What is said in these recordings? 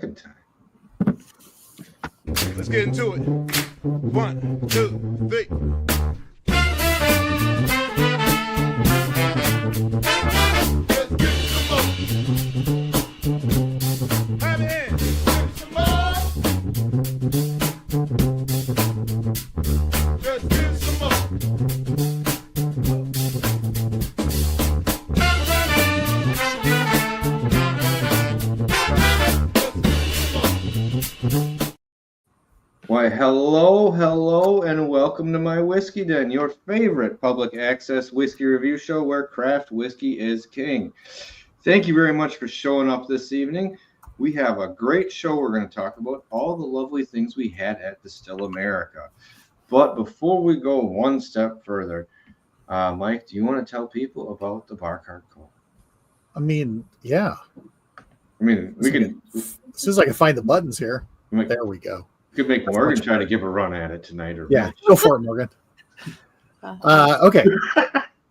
second time. Let's get into it. 1, 2, 3. Why, hello, and welcome to My Whiskey Den, your favorite public access whiskey review show where craft whiskey is king. Thank you very much for showing up this evening. We have a great show. We're going to talk about all the lovely things we had at Distill America. But before we go one step further, Mike, do you want to tell people about the Bar Cart Co? I mean, yeah. We can. As soon as I can find the buttons here, Mike, there we go. You could make Morgan try to give a run at it tonight. Or yeah, go for it, Morgan. Okay.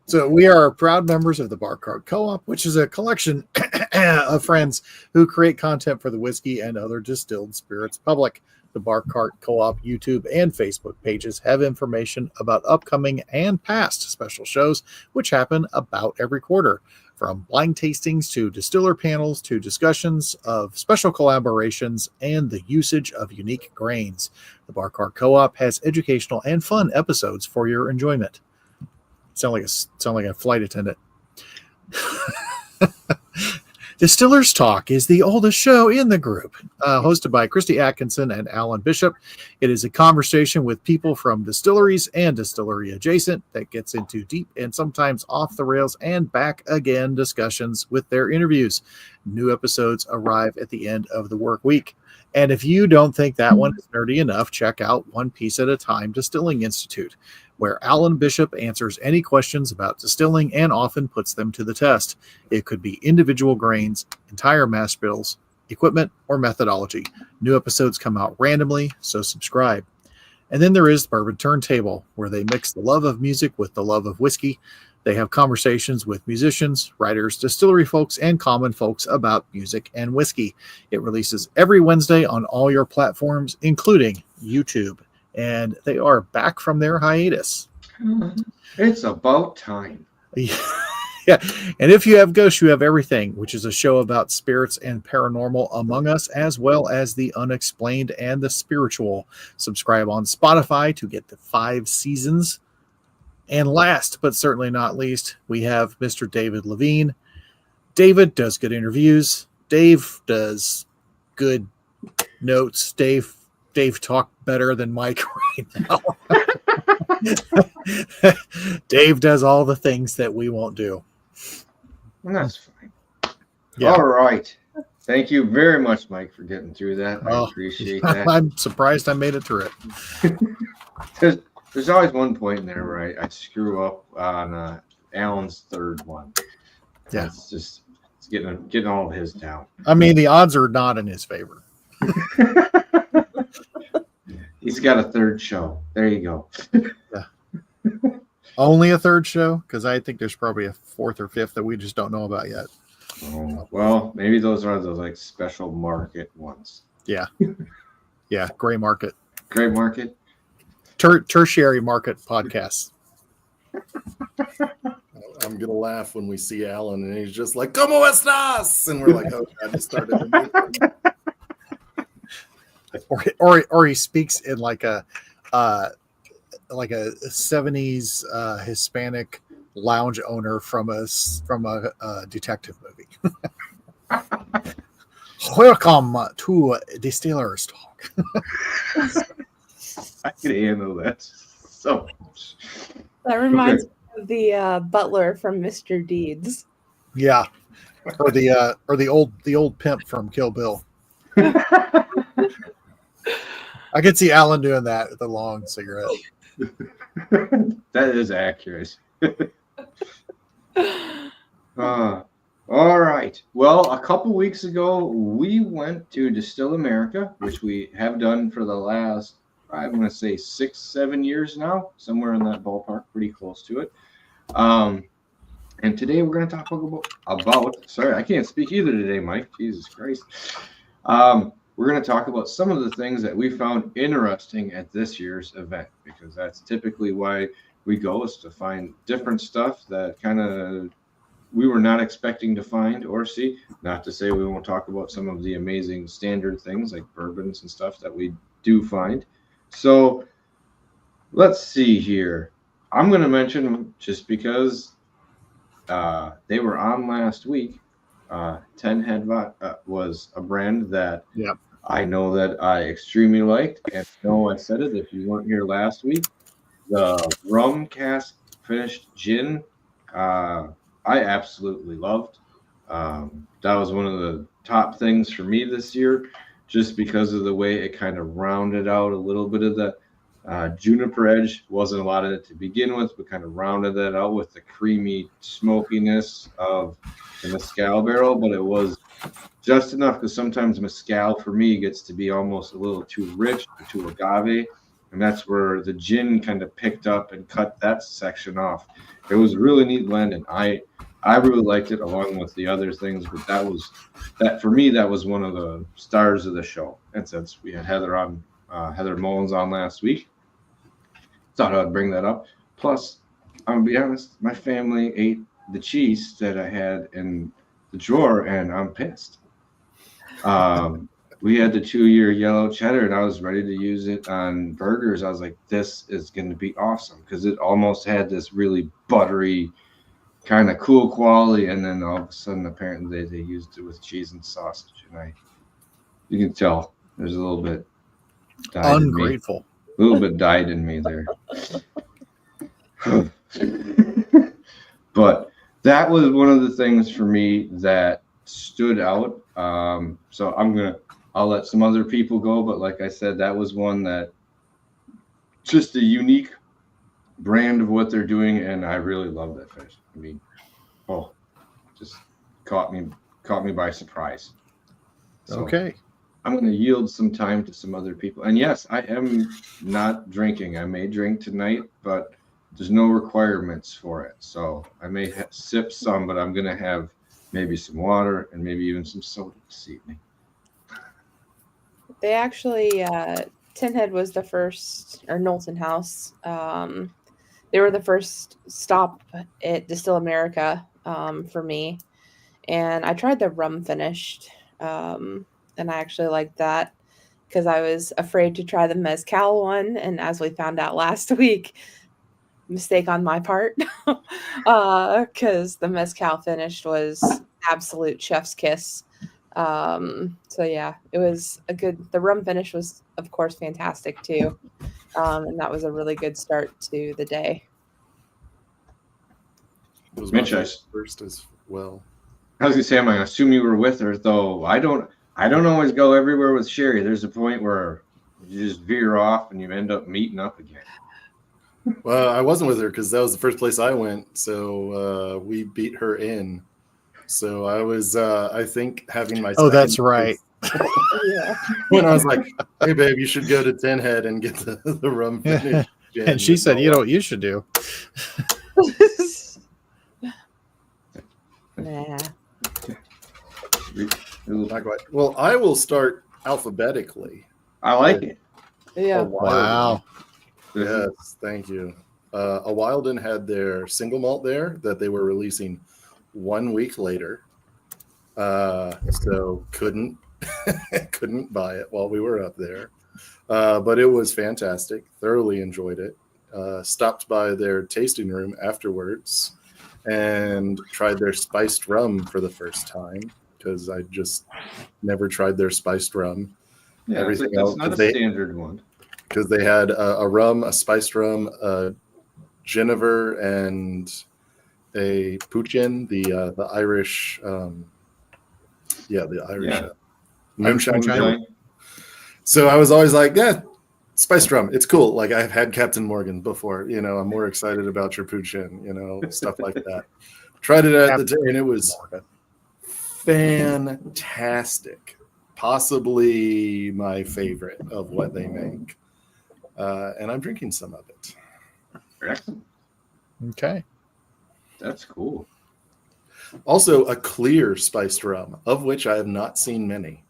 So we are proud members of the Bar Cart Co-op, which is a collection of friends who create content for the whiskey and other distilled spirits public. The Bar Cart Co-op YouTube and Facebook pages have information about upcoming and past special shows, which happen about every quarter. From blind tastings to distiller panels to discussions of special collaborations and the usage of unique grains. The Bar Cart Co-op has educational and fun episodes for your enjoyment. Sound like a flight attendant. Distillers Talk is the oldest show in the group, hosted by Christy Atkinson and Alan Bishop. It is a conversation with people from distilleries and distillery adjacent that gets into deep and sometimes off the rails and back again discussions with their interviews. New episodes arrive at the end of the work week. And if you don't think that one is nerdy enough, check out One Piece at a Time Distilling Institute, where Alan Bishop answers any questions about distilling and often puts them to the test. It could be individual grains, entire mash bills, equipment, or methodology. New episodes come out randomly, so subscribe. And then there is Bourbon Turntable, where they mix the love of music with the love of whiskey. They have conversations with musicians, writers, distillery folks, and common folks about music and whiskey. It releases every Wednesday on all your platforms, including YouTube. And they are back from their hiatus. It's about time. Yeah. And if you have Ghosts, you have everything, which is a show about spirits and paranormal among us, as well as the unexplained and the spiritual. Subscribe on Spotify to get the 5 seasons. And last, but certainly not least, we have Mr. David Levine. David does good interviews. Dave does good notes. Dave talked better than Mike right now. Dave does all the things that we won't do. Well, that's fine. Yeah. All right. Thank you very much, Mike, for getting through that. I appreciate that. I'm surprised I made it through it. There's always one point in there where I screw up on Alan's third one. Yeah. It's getting all of his down. I mean, the odds are not in his favor. He's got a third show. There you go. Yeah. Only a third show? Because I think there's probably a fourth or fifth that we just don't know about yet. Oh, well, maybe those are those like special market ones. Yeah. Yeah. Gray market. Gray market. Tertiary market podcasts. I'm gonna laugh when we see Alan and he's just like, "Como estas?" And we're like, "Oh, I just started." Or he speaks in like a 70s Hispanic lounge owner from a detective movie. Welcome to Distillers Talk. I can handle that so much. That reminds me of the butler from Mr. Deeds. Yeah, or the old pimp from Kill Bill. I could see Alan doing that with a long cigarette. That is accurate. All right. Well, a couple weeks ago, we went to Distill America, which we have done for the last, I'm going to say 6-7 years now, somewhere in that ballpark, pretty close to it. And today we're going to talk about, sorry, I can't speak either today, Mike. Jesus Christ. we're going to talk about some of the things that we found interesting at this year's event, because that's typically why we go, is to find different stuff that kind of we were not expecting to find or see. Not to say we won't talk about some of the amazing standard things like bourbons and stuff that we do find. So let's see here. I'm going to mention, just because they were on last week, 10 Head was a brand that I know that I extremely liked. And I said it if you weren't here last week. The rum cask finished gin, I absolutely loved. That was one of the top things for me this year, just because of the way it kind of rounded out a little bit of the juniper edge. Wasn't a lot of it to begin with, but kind of rounded that out with the creamy smokiness of the mezcal barrel. But it was just enough, because sometimes mezcal for me gets to be almost a little too rich or too agave. And that's where the gin kind of picked up and cut that section off. It was a really neat blend, and I really liked it, along with the other things. But that for me, that was one of the stars of the show. And since we had Heather Mullins on last week, thought I'd bring that up. Plus, I'm gonna be honest, my family ate the cheese that I had in the drawer, and I'm pissed. We had the 2-year yellow cheddar, and I was ready to use it on burgers. I was like, this is going to be awesome, because it almost had this really buttery kind of cool quality. And then all of a sudden, apparently they used it with cheese and sausage. And you can tell there's a little bit ungrateful. A little bit died in me there. But that was one of the things for me that stood out. So I'll let some other people go, but like I said, that was one that just a unique brand of what they're doing, and I really love that fish. I mean, just caught me by surprise. So Okay. I'm going to yield some time to some other people. And yes, I am not drinking. I may drink tonight, but there's no requirements for it. So I may sip some, but I'm going to have maybe some water and maybe even some soda this evening. They actually, Tin Head was the first, or Knowlton House. They were the first stop at Distill America for me. And I tried the rum finished. And I actually liked that, because I was afraid to try the mezcal one. And as we found out last week, mistake on my part, because the mezcal finished was absolute chef's kiss. So yeah, it was the rum finish was of course fantastic too. And that was a really good start to the day. It was Mitch, my first as well. I was gonna say, I'm gonna assume you were with her, though. I don't always go everywhere with Sherry. There's a point where you just veer off and you end up meeting up again. Well, I wasn't with her because that was the first place I went. So we beat her in. So I was, I think, having my. Oh, that's right. Yeah. When I was like, "Hey, babe, you should go to Tin Head and get the rum finish." And she said, "You know what you should do." Nah. Not quite. Well, I will start alphabetically. I like it. Yeah. Wow. Yes, thank you. A Wilden had their single malt there that they were releasing 1 week later. So couldn't buy it while we were up there. But it was fantastic. Thoroughly enjoyed it. Stopped by their tasting room afterwards and tried their spiced rum for the first time, because I just never tried their spiced rum. Yeah, Everything it's else, not a standard one. because they had a rum, a spiced rum, a Genever, and a Puchin, the Irish, the Irish moonshine. So I was always like, yeah, spiced rum, it's cool. Like, I've had Captain Morgan before, I'm more excited about your Puchin, stuff like that. Tried it at the day, and it was fantastic. Possibly my favorite of what they make. And I'm drinking some of it. Excellent. Okay. That's cool. Also, a clear spiced rum, of which I have not seen many.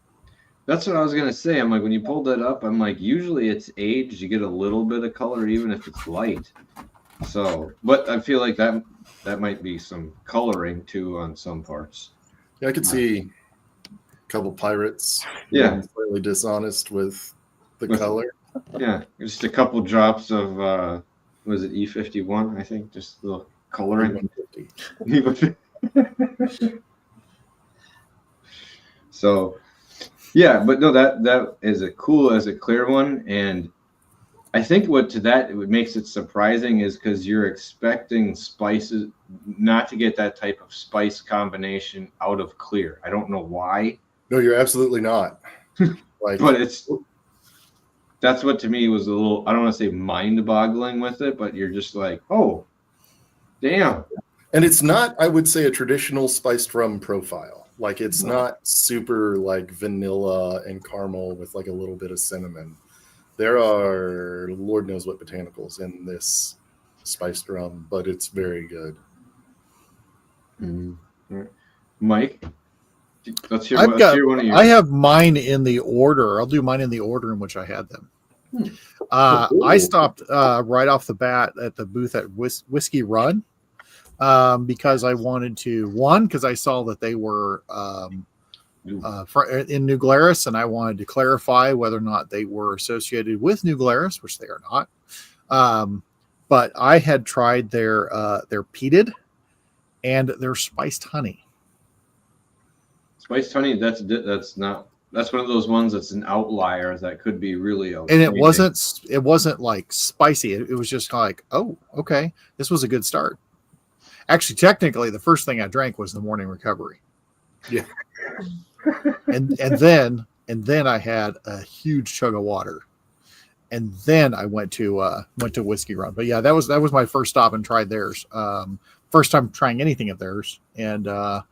That's what I was gonna say. I'm like, when you pulled that up, I'm like, usually it's aged, you get a little bit of color, even if it's light. So, but I feel like that might be some coloring too on some parts. Yeah, I could see a couple pirates Yeah. being slightly dishonest with the With- color. Yeah, just a couple drops of was it E51? I think just a little coloring. 150. So, yeah, but no, that is a cool as a clear one, and I think what makes it surprising is because you're expecting spices not to get that type of spice combination out of clear. I don't know why, No, you're absolutely not. Like, but that's what to me was a little, I don't want to say mind-boggling with it, but you're just like, oh, damn. and it's not, I would say, a traditional spiced rum profile. Like, it's not super like vanilla and caramel with like a little bit of cinnamon. There are Lord knows what botanicals in this spiced rum, but it's very good. Mike, let's hear one of yours. I have mine in the order. I'll do mine in the order in which I had them. I stopped right off the bat at the booth at Whiskey Run because I wanted to, because I saw that they were in New Glarus, and I wanted to clarify whether or not they were associated with New Glarus, which they are not. But I had tried their peated and their spiced honey. Spiced honey, that's one of those ones that's an outlier that could be really okay. And it wasn't like spicy. It was just like, oh, okay, this was a good start. Actually, technically, the first thing I drank was the morning recovery. Yeah. and then I had a huge chug of water, and then I went to Whiskey Run. But yeah, that was my first stop and tried theirs. First time trying anything of theirs, and I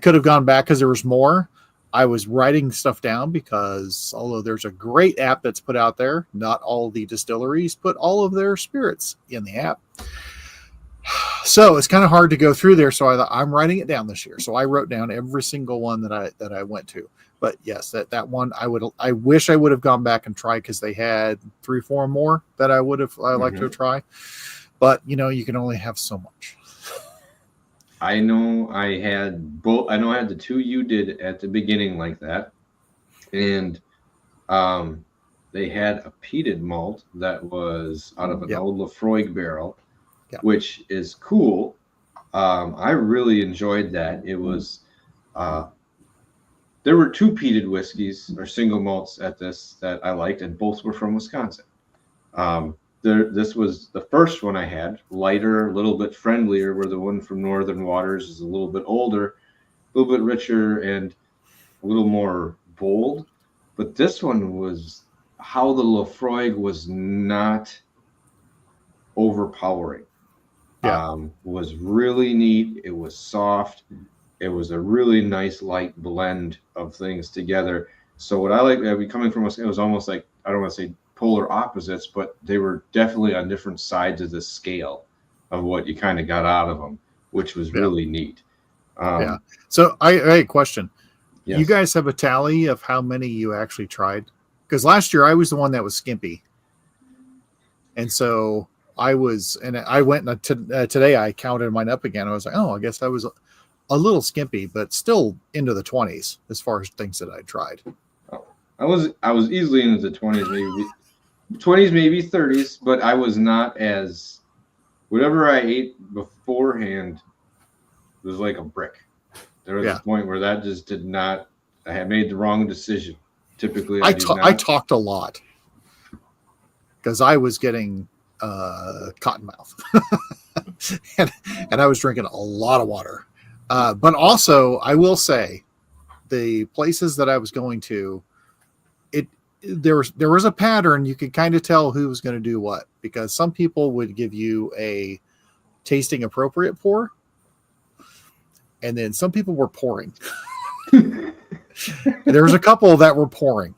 could have gone back because there was more. I was writing stuff down because although there's a great app that's put out there, not all the distilleries put all of their spirits in the app. So it's kind of hard to go through there. So I thought, I'm writing it down this year. So I wrote down every single one that I went to. But yes, that one I wish I would have gone back and tried because they had 3-4 more that I would have liked to try. But you can only have so much. I know I had both. I know I had the two you did at the beginning like that, and they had a peated malt that was out of an old Lafroig barrel, which is cool. I really enjoyed that. It was there were two peated whiskeys or single malts at this that I liked, and both were from Wisconsin. This was the first one I had, lighter, a little bit friendlier, where the one from Northern Waters is a little bit older, a little bit richer, and a little more bold. But this one was how the Lafroig was not overpowering. Was really neat. It was soft. It was a really nice light blend of things together. So what I like, coming from it was almost like, I don't want to say polar opposites, but they were definitely on different sides of the scale of what you kind of got out of them, which was really neat. So I have a question. Yes. You guys have a tally of how many you actually tried? Because last year I was the one that was skimpy. And so I went today I counted mine up again. I was like, oh, I guess I was a little skimpy, but still into the 20s as far as things that I tried. I was easily into the 20s, maybe 30s, but I was not as, whatever I ate beforehand was like a brick. There was a point where that just did not, I had made the wrong decision. Typically I talked a lot because I was getting cotton mouth and I was drinking a lot of water. But also I will say the places that I was going to, there was a pattern. You could kind of tell who was going to do what, because some people would give you a tasting appropriate pour, and then some people were pouring. There was a couple that were pouring,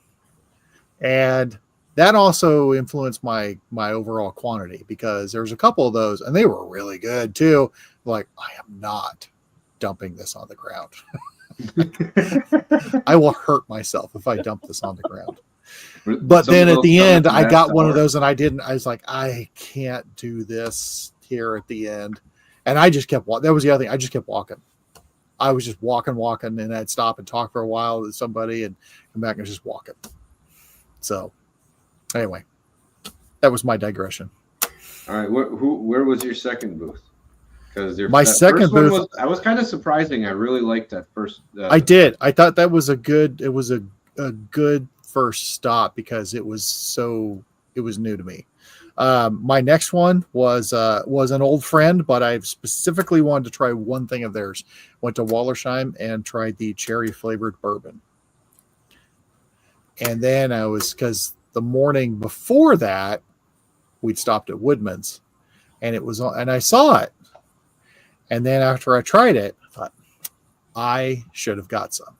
and that also influenced my overall quantity, because there was a couple of those and they were really good too. Like, I am not dumping this on the ground. I will hurt myself if I dump this on the ground. But Some then of at the those end, come I last got one of hour. those and I didn't. I was like, I can't do this here at the end. And I just kept walking. That was the other thing. I just kept walking. I was just walking, and I'd stop and talk for a while with somebody and come back and just walking. So anyway, that was my digression. All right, where was your second booth? Because My second booth was, I was kind of surprising. I really liked that first. I did. I thought that was a good first stop because it was new to me. My next one was an old friend, but I specifically wanted to try one thing of theirs. Went to Wallersheim and tried the cherry flavored bourbon. And then because the morning before that, we'd stopped at Woodman's and I saw it. And then after I tried it, I thought I should have got some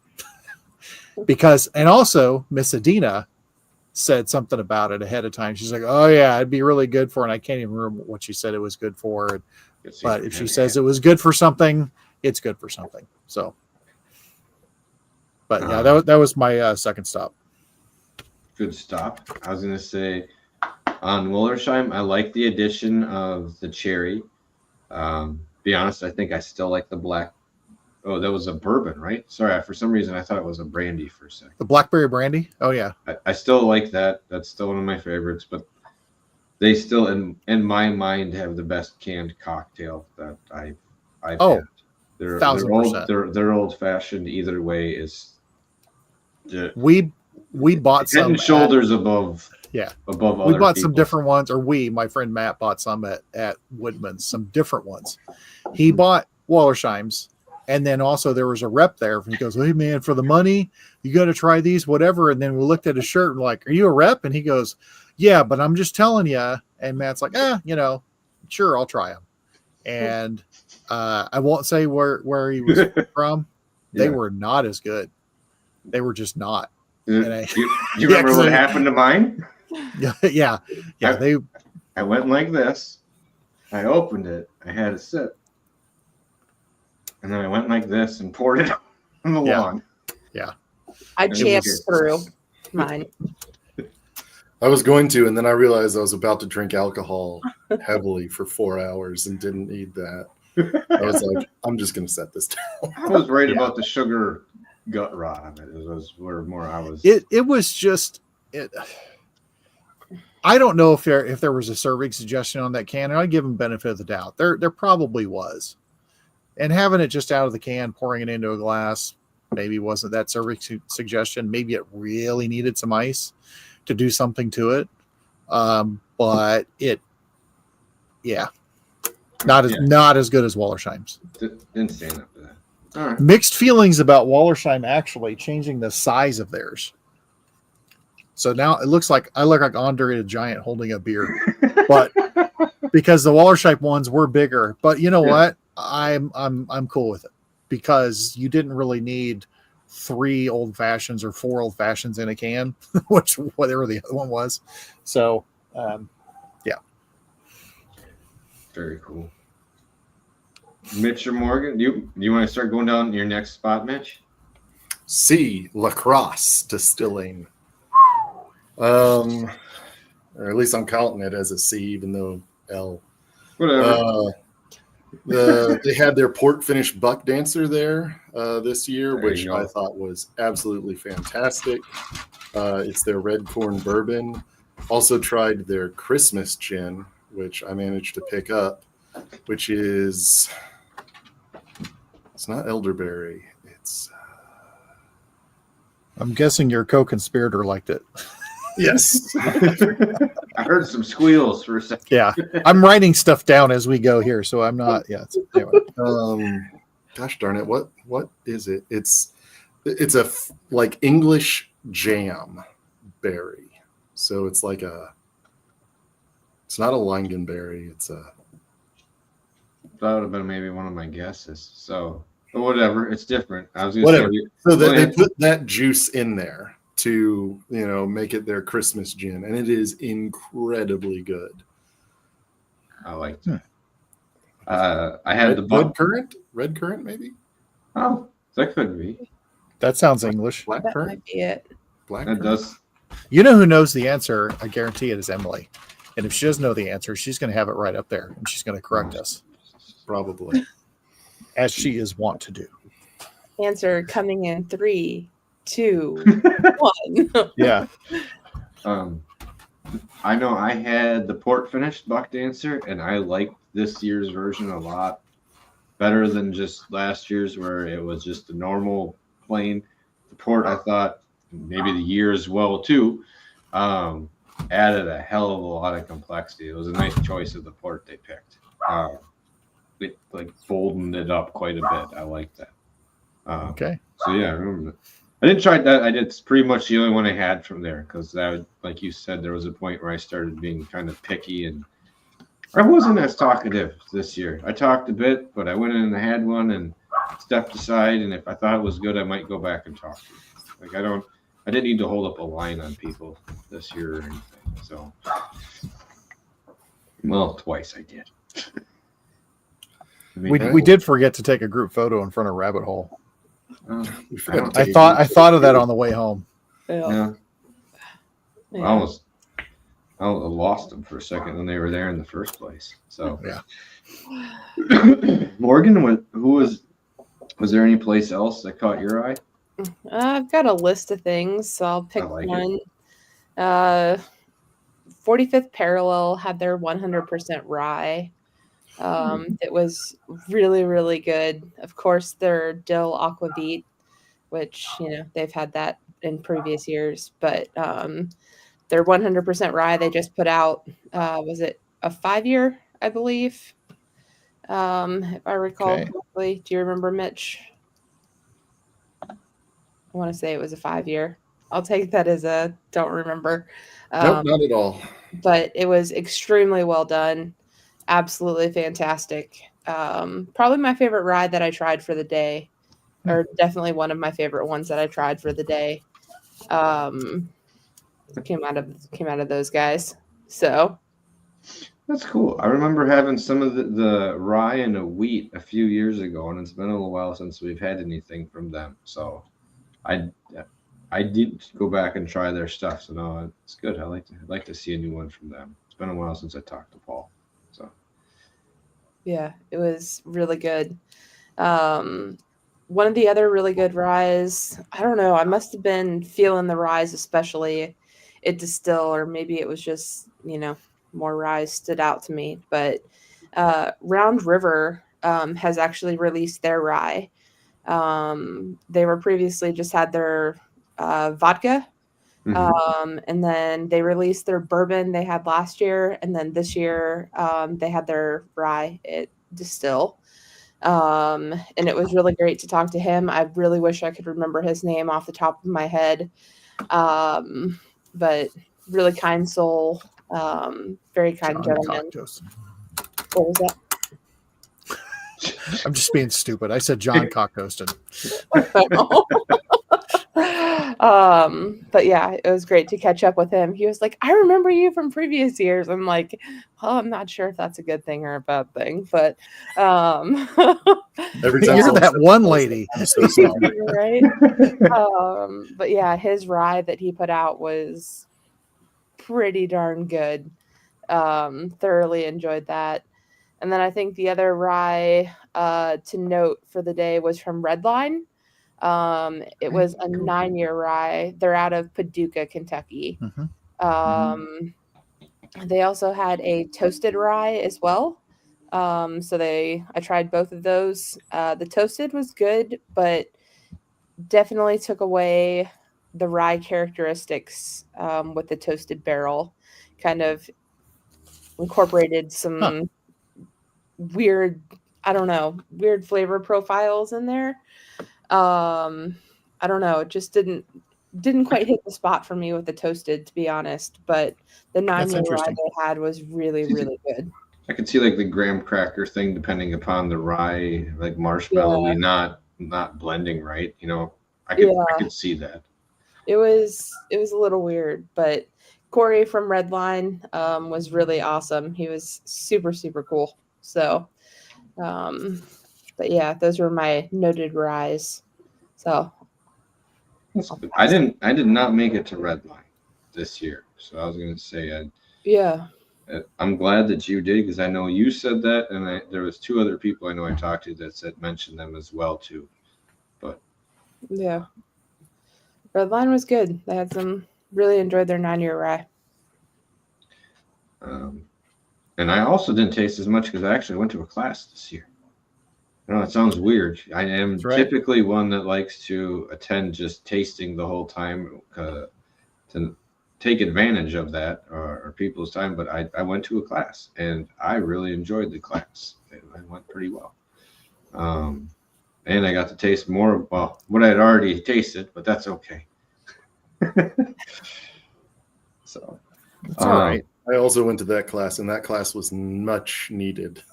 and also Miss Adina said something about it ahead of time. She's like, oh yeah, it'd be really good for, and I can't even remember what she said it was good for. But if she says it was good for something, it's good for something. So, but yeah, that was my second stop. Good stop. I was going to say on Wollersheim, I like the addition of the cherry. Be honest, I think I still like the black. Oh, that was a bourbon, right? Sorry, for some reason I thought it was a brandy for a second. The blackberry brandy? Oh yeah. I still like that. That's still one of my favorites, but they still in my mind have the best canned cocktail that I've had. They're 1000%. They're old fashioned either way is we bought some head and shoulders above other we bought some different ones, or my friend Matt bought some at Woodman's, some different ones. He bought Wallersheim's. And then also there was a rep there. He goes, hey, man, for the money, you got to try these, whatever. And then we looked at his shirt and like, are you a rep? And he goes, yeah, but I'm just telling you. And Matt's like, sure, I'll try them. And I won't say where he was from. They were not as good. They were just not. You remember what happened to mine? Yeah. I went like this. I opened it. I had a sip. And then I went like this and poured it on the lawn. Yeah. I champed through mine. I was going to, and then I realized I was about to drink alcohol heavily for 4 hours and didn't need that. I was like, I'm just going to set this down. I was right about the sugar gut rot of it. It was where more I was. It was just it. I don't know if there was a serving suggestion on that can. And I'd give them benefit of the doubt. There probably was. And having it just out of the can, pouring it into a glass, maybe wasn't that serving suggestion. Maybe it really needed some ice to do something to it. But it, not as good as Wallersheim's. Didn't stand up to that. All right. Mixed feelings about Wallersheim actually changing the size of theirs. So now it looks like I look like Andre the Giant holding a beer, but because the Wallersheim ones were bigger. But you know what? I'm cool with it because you didn't really need 3 old fashions or 4 old fashions in a can, which whatever the other one was. So, yeah. Very cool. Mitch or Morgan, do you want to start going down your next spot, Mitch? C. Lacrosse Distilling. Or at least I'm counting it as a C, even though L. Whatever. They had their port finish buck dancer there this year, There which you go. I thought was absolutely fantastic. It's their red corn bourbon. Also tried their Christmas gin, which I managed to pick up, which is it's not elderberry. It's I'm guessing your co-conspirator liked it. yes. I heard some squeals for a second. Yeah, I'm writing stuff down as we go here, so I'm not. Yeah. Anyway. Gosh darn it! What is it? It's a like English jam berry. So it's like it's not a lingonberry. It's a. That would have been maybe one of my guesses. So, but whatever, it's different. I was gonna Whatever. say, So they put that juice in there to make it their Christmas gin, and it is incredibly good. I liked it. I had the red currant, maybe. Oh, That could be. That sounds English. Black That currant. might be it. Black That currant. does. You know who knows the answer? I guarantee it is Emily. And if she doesn't know the answer, she's going to have it right up there, and she's going to correct us, Probably. as she is wont to do. Answer coming in 3, 2, 1. Yeah. I know I had the port finished Buck Dancer, and I liked this year's version a lot better than just last year's, where it was just a normal plain. The port, I thought, maybe the year as well too, added a hell of a lot of complexity. It was a nice choice of the port they picked. It like boldened it up quite a bit. I like that. Okay. So yeah, I remember that. I didn't try that. It's pretty much the only one I had from there, because that, like you said, there was a point where I started being kind of picky, and I wasn't as talkative this year. I talked a bit, but I went in and had one and stepped aside, and if I thought it was good, I might go back and talk to you. Like I didn't need to hold up a line on people this year or anything. So, well, twice I did. I mean, We did forget to take a group photo in front of Rabbit Hole. We forgot to I take thought of that on the way home. yeah. Yeah. I lost them for a second when they were there in the first place. So Yeah. Morgan, was there any place else that caught your eye? I've got a list of things, so I'll pick like one. 45th Parallel had their 100% rye. It was really, really good. Of course, their dill aquavit, which, they've had that in previous years, but their 100% rye they just put out, was it a 5-year, I believe? If I recall Okay. correctly. Do you remember, Mitch? I want to say it was a 5-year. I'll take that as a don't remember. Nope, not at all. But it was extremely well done. Absolutely fantastic. Probably my favorite ride that I tried for the day, or definitely one of my favorite ones that I tried for the day. Came out of those guys. So That's cool. I remember having some of the rye and the wheat a few years ago, and it's been a little while since we've had anything from them. So I did go back and try their stuff. So no, it's good. I'd like to see a new one from them. It's been a while since I talked to Paul. So yeah, it was really good. One of the other really good ryes, I don't know, I must have been feeling the ryes, especially at Distill, or maybe it was just, more ryes stood out to me. But Round River has actually released their rye. They were previously just had their vodka. And then they released their bourbon they had last year. And then this year they had their rye at Distill. And it was really great to talk to him. I really wish I could remember his name off the top of my head. But really kind soul, very kind John gentleman. Cocktoaston. What was that? I'm just being stupid. I said John Cocktoaston. But yeah, it was great to catch up with him. He was like, I remember you from previous years. I'm like, well, I'm not sure if that's a good thing or a bad thing, but Every time You're someone that says one that, lady. I'm so sorry. right. But yeah, his rye that he put out was pretty darn good. Thoroughly enjoyed that. And then I think the other rye to note for the day was from Redline. It was a 9-year rye. They're out of Paducah, Kentucky. They also had a toasted rye as well. So I tried both of those. The toasted was good, but definitely took away the rye characteristics with the toasted barrel. Kind of incorporated some weird flavor profiles in there. I don't know. It just didn't quite hit the spot for me with the toasted, to be honest. But the 9-year rye they had was really, really good. I could see like the graham cracker thing, depending upon the rye, like marshmallowy, not blending right. I could see that. It was a little weird, but Corey from Redline was really awesome. He was super, super cool. So, but yeah, those were my noted ryes. So I did not make it to Red Line this year, so I was going to say yeah. I'm glad that you did, because I know you said that, and there was 2 other people I know I talked to that mentioned them as well too. But Yeah. Red Line was good. They had really enjoyed their 9-year rye. And I also didn't taste as much because I actually went to a class this year. I know it sounds weird. I am typically one that likes to attend just tasting the whole time to take advantage of that or people's time. But I went to a class and I really enjoyed the class. It went pretty well. And I got to taste more, well, what I had already tasted, but that's okay. So it's all right. I also went to that class, and that class was much needed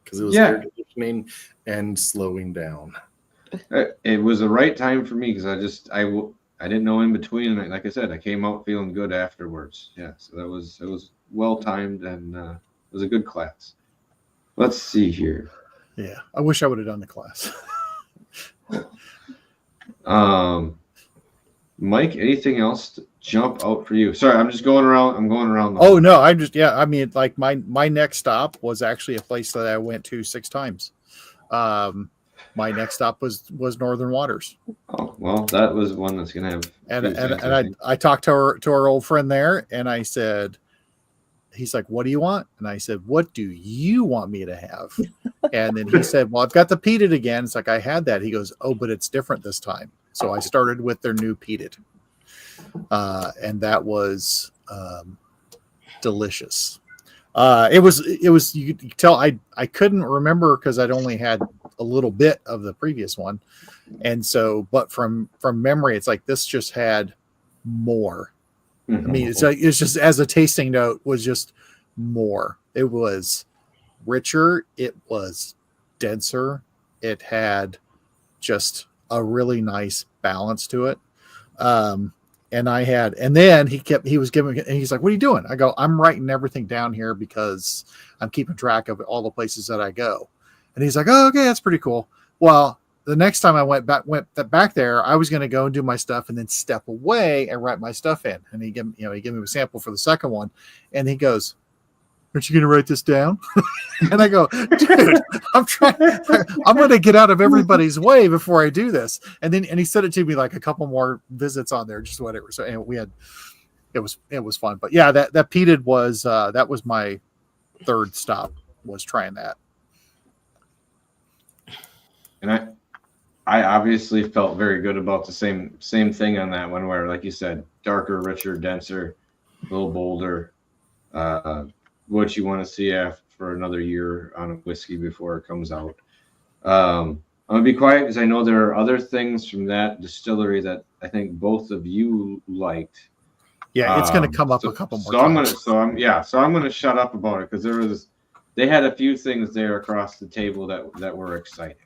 because it was air conditioning and slowing down. It was the right time for me because I didn't know in between, and like I said, I came out feeling good afterwards. Yeah, so it was well timed, and it was a good class. Let's see here. Yeah, I wish I would have done the class. Mike, anything else to jump out for you? Sorry, I'm just going around. I'm going around. Oh no, I'm just I mean, like my next stop was actually a place that I went to 6 times. My next stop was Northern Waters. Oh well, that was one that's gonna have. And I talked to our old friend there, and I said, he's like, "What do you want?" And I said, "What do you want me to have?" And then he said, "Well, I've got the peated again." It's like, I had that. He goes, "Oh, but it's different this time." So I started with their new peated, and that was delicious. It was you could tell I couldn't remember because I'd only had a little bit of the previous one, and so but from memory, it's like this just had more. Mm-hmm. I mean, it's just as a tasting note was just more. It was richer. It was denser. It had just a really nice balance to it. And then he was giving, and he's like, "What are you doing?" I go, "I'm writing everything down here because I'm keeping track of all the places that I go." And he's like, "Oh, okay, that's pretty cool." Well, the next time I went back there, I was going to go and do my stuff and then step away and write my stuff in. And he gave me a sample for the second one, and he goes, "Aren't you going to write this down?" And I go, "Dude, I'm going to get out of everybody's way before I do this." And he said it to me like a couple more visits on there, just whatever. So and it was fun. But yeah, that peated was that was my third stop, was trying that. And I obviously felt very good about the same thing on that one, where, like you said, darker, richer, denser, a little bolder. What you want to see for another year on a whiskey before it comes out. I'm gonna be quiet because I know there are other things from that distillery that I think both of you liked. Yeah, it's going to come up a couple more times. I'm going to shut up about it because they had a few things there across the table that were exciting.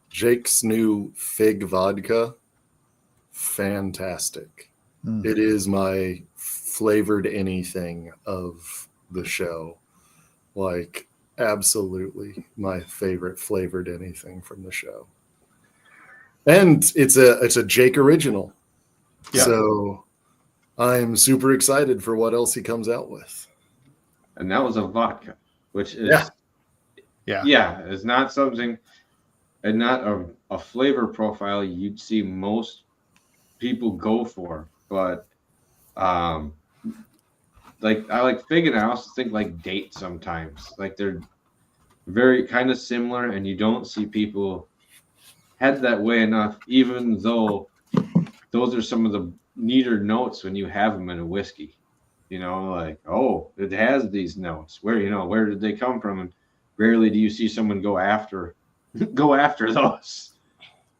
Jake's new fig vodka, fantastic. It is my flavored anything of the show. Like, absolutely my favorite flavored anything from the show. And it's a Jake original. Yeah. So I'm super excited for what else he comes out with. And that was a vodka, which is it's not something, and not a flavor profile you'd see most people go for. But like I like fig, and I also think like date sometimes. Like they're very kind of similar, and you don't see people head that way enough, even though those are some of the neater notes when you have them in a whiskey. You know, like, oh, it has these notes. Where did they come from? And rarely do you see someone go after those,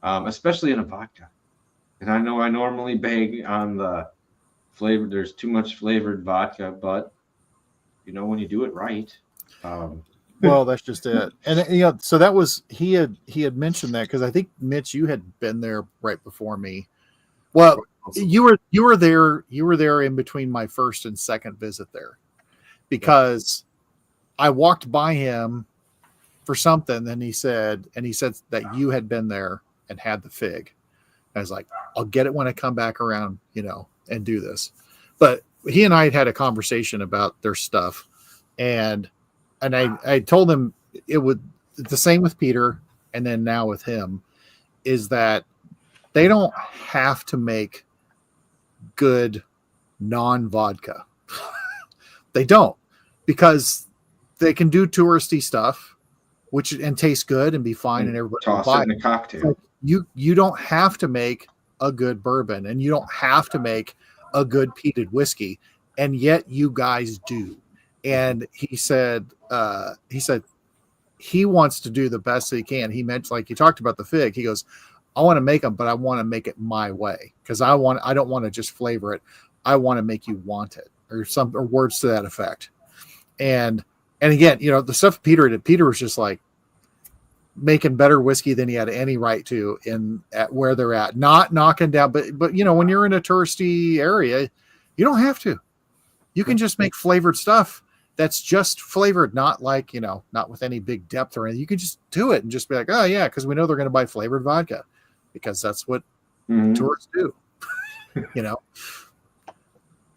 especially in a vodka. And I know I normally bang on the flavor. There's too much flavored vodka, but when you do it right. Well, that's just it. And so that was he had mentioned that because I think, Mitch, you had been there right before me. Well, you were there in between my first and second visit there, because I walked by him for something, and he said that you had been there and had the fig. I was like, I'll get it when I come back around, and do this. But he and I had a conversation about their stuff, and I told him it would the same with Peter, and then now with him, is that they don't have to make good non-vodka. They don't, because they can do touristy stuff, and taste good and be fine, and everybody toss it in a cocktail. Like, you don't have to make a good bourbon, and you don't have to make a good peated whiskey, and yet you guys do. And he said he wants to do the best that he can. He meant, like you talked about the fig. He goes, I want to make them, but I want to make it my way, because I don't want to just flavor it. I want to make you want it, or words to that effect. And again, the stuff Peter did. Peter was just like making better whiskey than he had any right to at where they're at. Not knocking down, but when you're in a touristy area, you don't have to. You can just make flavored stuff that's just flavored, not like, not with any big depth or anything. You can just do it and just be like, oh yeah, because we know they're going to buy flavored vodka, because that's what tourists do.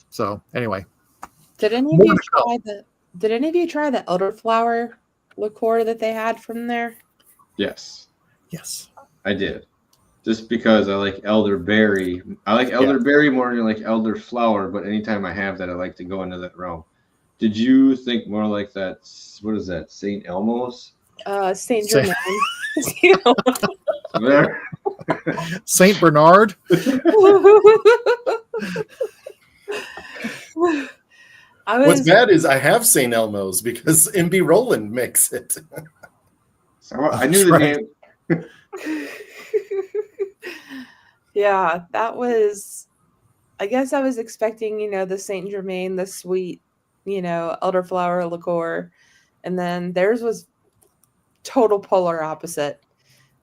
So anyway, did any of you try the elderflower liqueur that they had from there? Yes, I did. Just because I like elderberry. I like elderberry more than like elderflower, but anytime I have that, I like to go into that realm. Did you think more like that? What is that? St. Elmo's? Saint Germain. There. Saint Bernard. What's bad is I have St. Elmo's because MB Roland makes it. So I knew the name. Yeah, that was. I guess I was expecting, the Saint Germain, the sweet, elderflower liqueur, and then theirs was total polar opposite.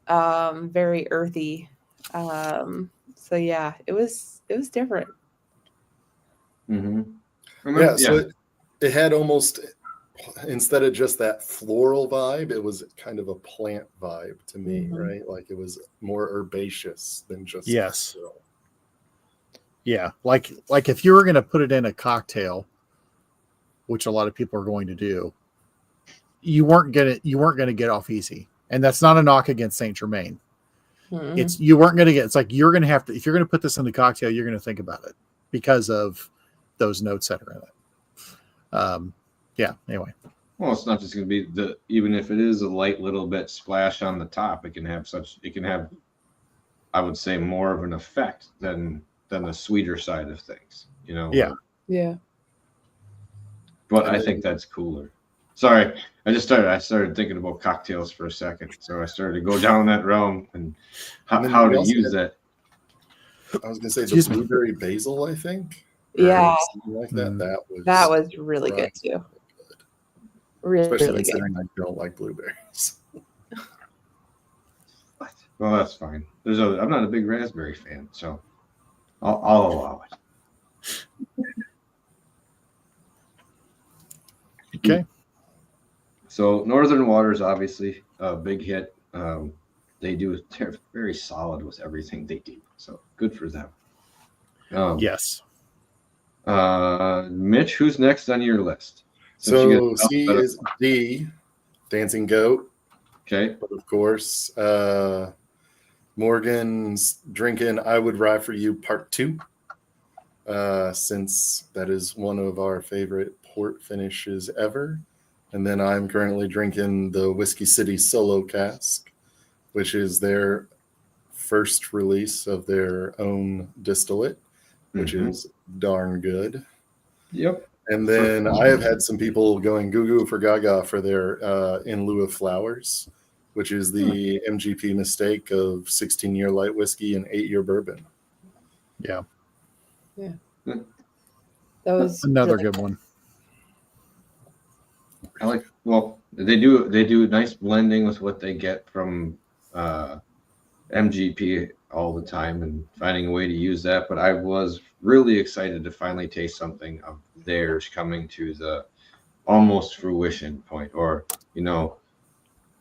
Very earthy. So yeah, it was different. Mm-hmm. Yeah, so it had almost, instead of just that floral vibe, it was kind of a plant vibe to me, right? Like it was more herbaceous than just floral. Yeah, like if you were going to put it in a cocktail, which a lot of people are going to do, you weren't going to get off easy. And that's not a knock against Saint Germain. Mm-hmm. You weren't going to get. It's like you're going to have to, if you're going to put this in the cocktail, you're going to think about it because of those notes that are in it. Anyway. Well, it's not just going to be even if it is a light little bit splash on the top, it can have, I would say, more of an effect than the sweeter side of things, Yeah. But I think that's cooler. Sorry, I started thinking about cocktails for a second, so I started to go down that realm and how to use that. I was going to say the blueberry basil, I think. Yeah, like that. That was really good too. Really, especially really considering I don't like blueberries. Well, that's fine. I'm not a big raspberry fan, so I'll allow it. Okay. So Northern Waters, obviously a big hit. They're very solid with everything they do. So good for them. Yes. Mitch, who's next on your list? So C is D, Dancing Goat. Okay. But of course, Morgan's drinking I Would Ride For You Part 2, since that is one of our favorite port finishes ever. And then I'm currently drinking the Whiskey City Solo Cask, which is their first release of their own distillate, which is darn good. Yep. And then I have had some people going goo for gaga for their In Lieu of Flowers, which is the MGP mistake of 16-year light whiskey and 8-year bourbon. Yeah. Yeah. That was another good one. They do nice blending with what they get from MGP all the time and finding a way to use that. But I was really excited to finally taste something of theirs coming to the almost fruition point, or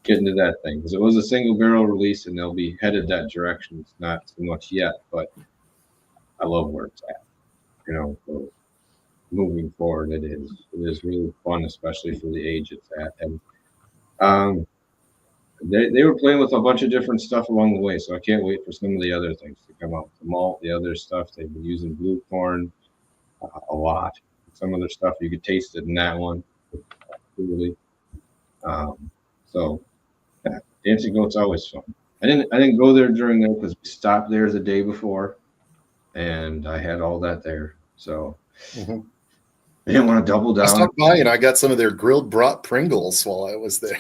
get into that thing, because it was a single barrel release and they'll be headed that direction. It's not so much yet, but I love where it's at. So moving forward, it is really fun, especially for the age it's at. And they were playing with a bunch of different stuff along the way, so I can't wait for some of the other things to come out. The malt, the other stuff, they've been using blue corn a lot. Some other stuff you could taste it in that one, really. So yeah, Dancing Goat's always fun. I didn't go there during there because we stopped there the day before, and I had all that there. So I didn't want to double down. I stopped by and I got some of their grilled brat Pringles while I was there.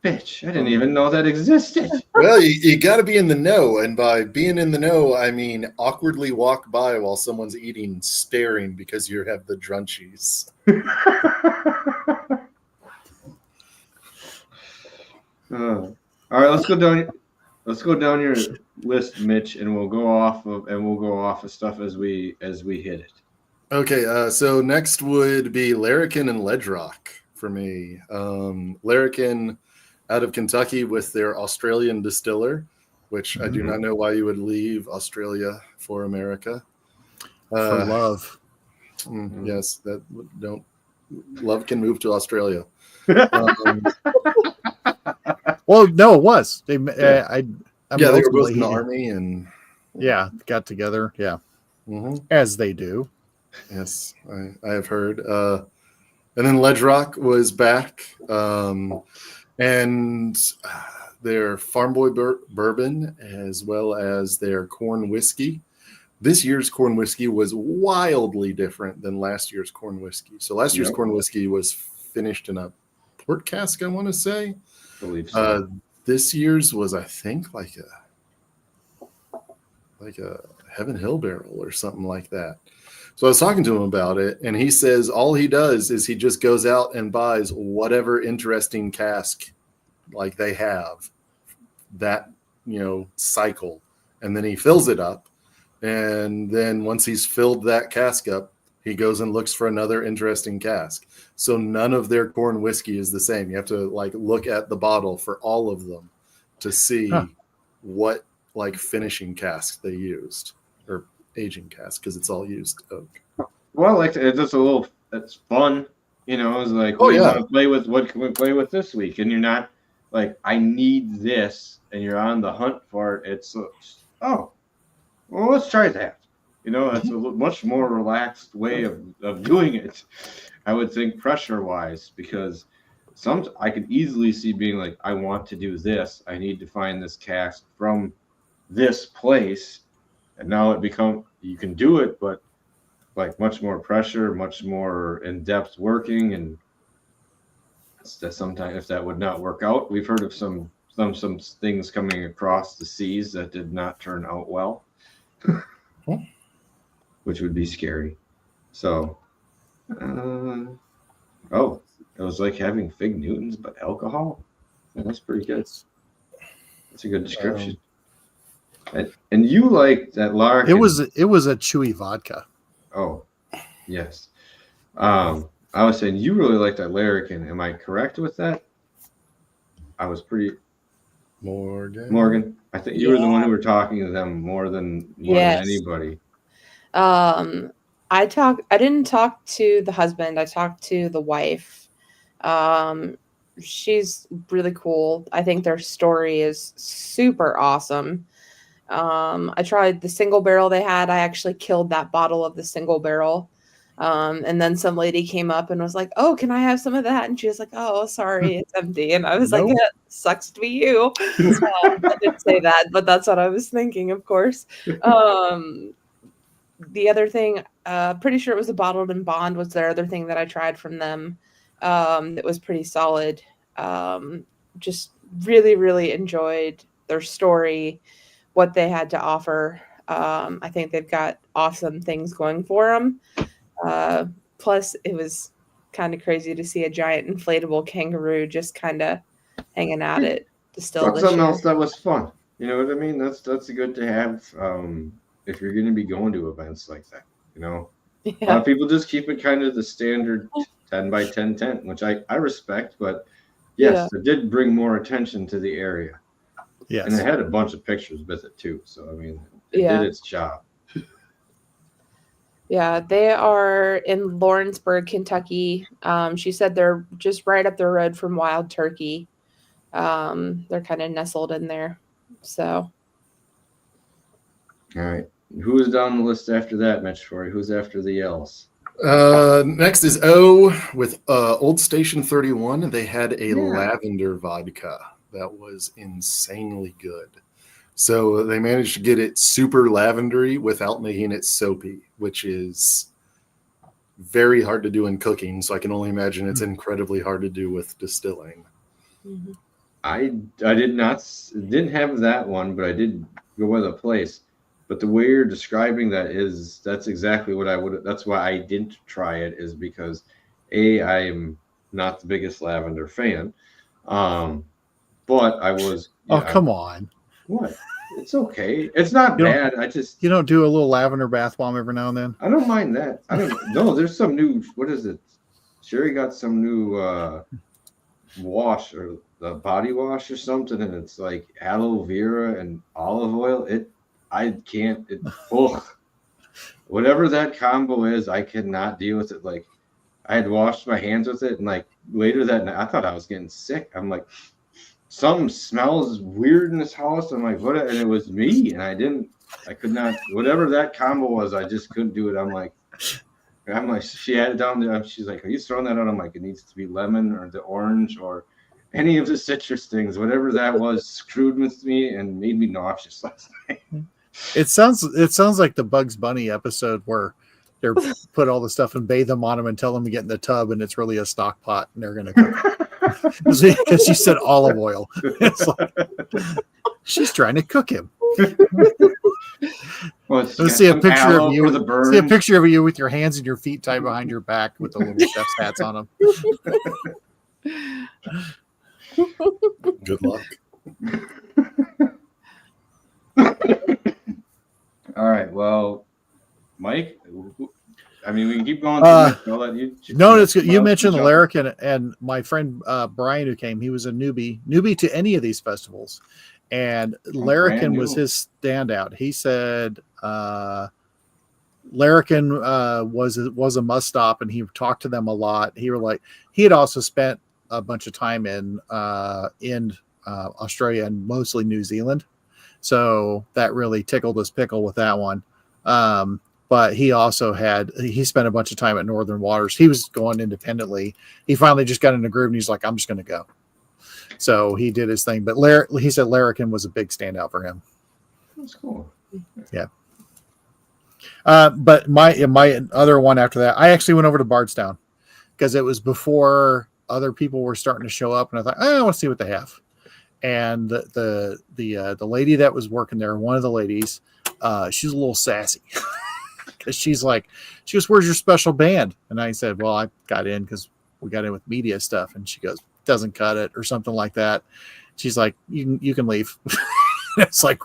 Bitch, I didn't even know that existed. Well, you got to be in the know, and by being in the know, I mean awkwardly walk by while someone's eating, staring because you have the drunchies. All right, let's go down. Let's go down your list, Mitch, and we'll go off of stuff as we hit it. Okay, so next would be Larrikin and Ledrock for me. Larrikin out of Kentucky with their Australian distiller, which I do not know why you would leave Australia for America. For love. Yes, love can move to Australia. Well, no, it was. They, they were both in the army and got together. Yeah, as they do. Yes, I have heard. And then Ledrock was back, and their Farm Boy bourbon as well as their corn whiskey. This year's corn whiskey was wildly different than last year's corn whiskey. So last year's corn whiskey was finished in a port cask, I want to say. I believe so. This year's was, I think, like a Heaven Hill barrel or something like that. So I was talking to him about it, and he says all he does is he just goes out and buys whatever interesting cask like they have that, cycle, and then he fills it up. And then once he's filled that cask up, he goes and looks for another interesting cask. So none of their corn whiskey is the same. You have to look at the bottle for all of them to see what finishing cask they used or aging cask, because it's all used oak. Well, it's just it's fun. It's like, what can we play with this week? And you're not like, I need this, and you're on the hunt for it. It's well, let's try that. It's a much more relaxed way of doing it, I would think, pressure-wise, because I could easily see being like, I want to do this. I need to find this cask from this place. And now you can do it, but much more pressure, much more in-depth working. And sometimes if that would not work out, we've heard of some things coming across the seas that did not turn out well. Which would be scary. So, it was like having Fig Newtons, but alcohol. Yeah, that's pretty good. That's a good description. And you like that Larkin. It was a chewy vodka. Oh, yes. I was saying you really like that Larrikin. Am I correct with that? I was pretty. Morgan. I think you were the one who were talking to them more than anybody. I didn't talk to the husband. I talked to the wife. She's really cool. I think their story is super awesome. I tried the single barrel they had. I actually killed that bottle of the single barrel. And then some lady came up and was like, "Oh, can I have some of that?" And she was like, "Oh, sorry, it's empty." And I was like, "Yeah, sucks to be you." So I didn't say that, but that's what I was thinking, of course. The other thing, pretty sure it was a Bottled and Bond was their other thing that I tried from them. That was pretty solid. Just really, really enjoyed their story, what they had to offer. I think they've got awesome things going for them. Plus, it was kind of crazy to see a giant inflatable kangaroo just kind of hanging out at Distill. That's something else that was fun. You know what I mean? That's good to have if you're going to be going to events like that. A lot of people just keep it kind of the standard 10 by 10 tent, which I respect, but Yes, it did bring more attention to the area. Yes. And it had a bunch of pictures with it too. So I mean, it did its job. Yeah, they are in Lawrenceburg, Kentucky. She said they're just right up the road from Wild Turkey. They're kind of nestled in there. So. All right. Who is down the list after that, Mitch? For you? Who's after the L's? Next is O with Old Station 31. They had a lavender vodka that was insanely good. So they managed to get it super lavendery without making it soapy, which is very hard to do in cooking. So I can only imagine it's incredibly hard to do with distilling. Mm-hmm. I didn't have that one, but I did go with a place. But the way you're describing that's exactly what I would. That's why I didn't try it, is because I'm not the biggest lavender fan, but I was. Come on! What? It's okay. It's not bad. You don't do a little lavender bath bomb every now and then. I don't mind that. I don't know. There's some new. What is it? Sherry got some new wash or the body wash or something, and it's like aloe vera and olive oil. I can't. Whatever that combo is, I cannot deal with it. Like, I had washed my hands with it, and like later that night, I thought I was getting sick. I'm like, something smells weird in this house. I'm like, what? And it was me, and I could not. Whatever that combo was, I just couldn't do it. I'm like, she had it down there. She's like, are you throwing that out? I'm like, it needs to be lemon or the orange or any of the citrus things. Whatever that was screwed with me and made me nauseous last night. It sounds like the Bugs Bunny episode where they're put all the stuff and bathe them on them and tell them to get in the tub, and it's really a stock pot and they're going to cook it. Because she said olive oil. It's like, she's trying to cook him. Let's see a picture of you. See a picture of you with your hands and your feet tied behind your back with the little chef's hats on them. Good luck. All right. Well, Mike, I mean, we can keep going. I'll let you. No, it's good. You mentioned Larrikin, and my friend Brian, who came, he was a newbie to any of these festivals. And Larrikin was his standout. He said Larrikin was a must stop, and he talked to them a lot. He had also spent a bunch of time in Australia and mostly New Zealand, so that really tickled his pickle with that one. But he also he spent a bunch of time at Northern Waters. He was going independently. He finally just got in the groove, and he's like, I'm just going to go. So he did his thing, but he said Larrikin was a big standout for him. That's cool. Yeah. But my other one after that, I actually went over to Bardstown because it was before other people were starting to show up, and I thought, I want to see what they have. And the lady that was working there, one of the ladies, she's a little sassy because she goes, where's your special band? And I said, well, I got in because we got in with media stuff, and she goes, doesn't cut it or something like that. She's like, you can leave. It's like,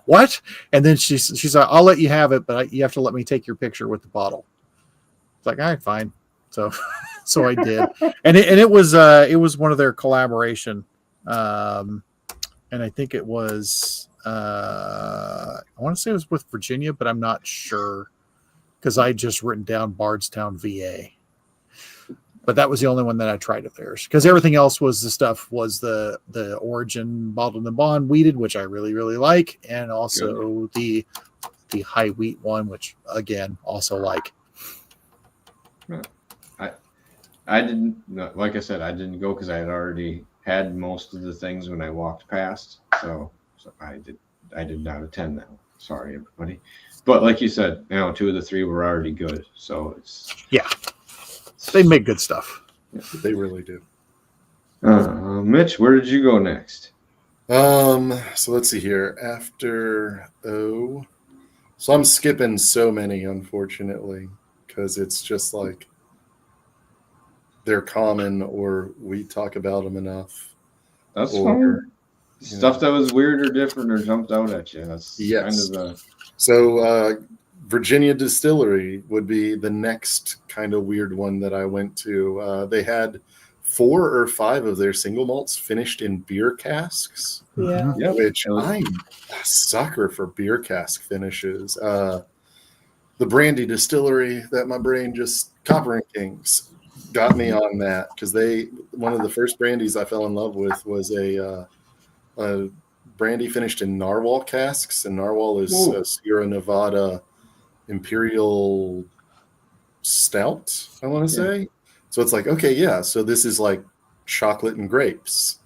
what? And then she's like, I'll let you have it, but you have to let me take your picture with the bottle. It's like, all right, fine. So I did. And it was one of their collaboration. And I think it was I want to say it was with Virginia, but I'm not sure because I just written down Bardstown, VA. But that was the only one that I tried of theirs because everything else was the Origin bottled and bond weeded, which I really, really like. And also the high wheat one, which again, also like. I didn't, like I said, I didn't go because I had already had most of the things when I walked past. So I did not attend that one. Sorry, everybody. But like you said, 2 of the 3 were already good. So it's. Yeah. They make good stuff. Yeah, they really do. Mitch, where did you go next? So let's see here. After O, so I'm skipping so many, unfortunately, because it's just like they're common or we talk about them enough. That's fine. Stuff that was weird or different or jumped out at you. That's yes. kind of So Virginia Distillery would be the next kind of weird one that I went to. They had 4 or 5 of their single malts finished in beer casks. Yeah. Yep. Which I'm a sucker for beer cask finishes. The brandy distillery that my brain just Copper and Kings got me on that because one of the first brandies I fell in love with was a brandy finished in narwhal casks, and narwhal is a Sierra Nevada Imperial Stout, I want to say. So it's like, okay, yeah, so this is like chocolate and grapes.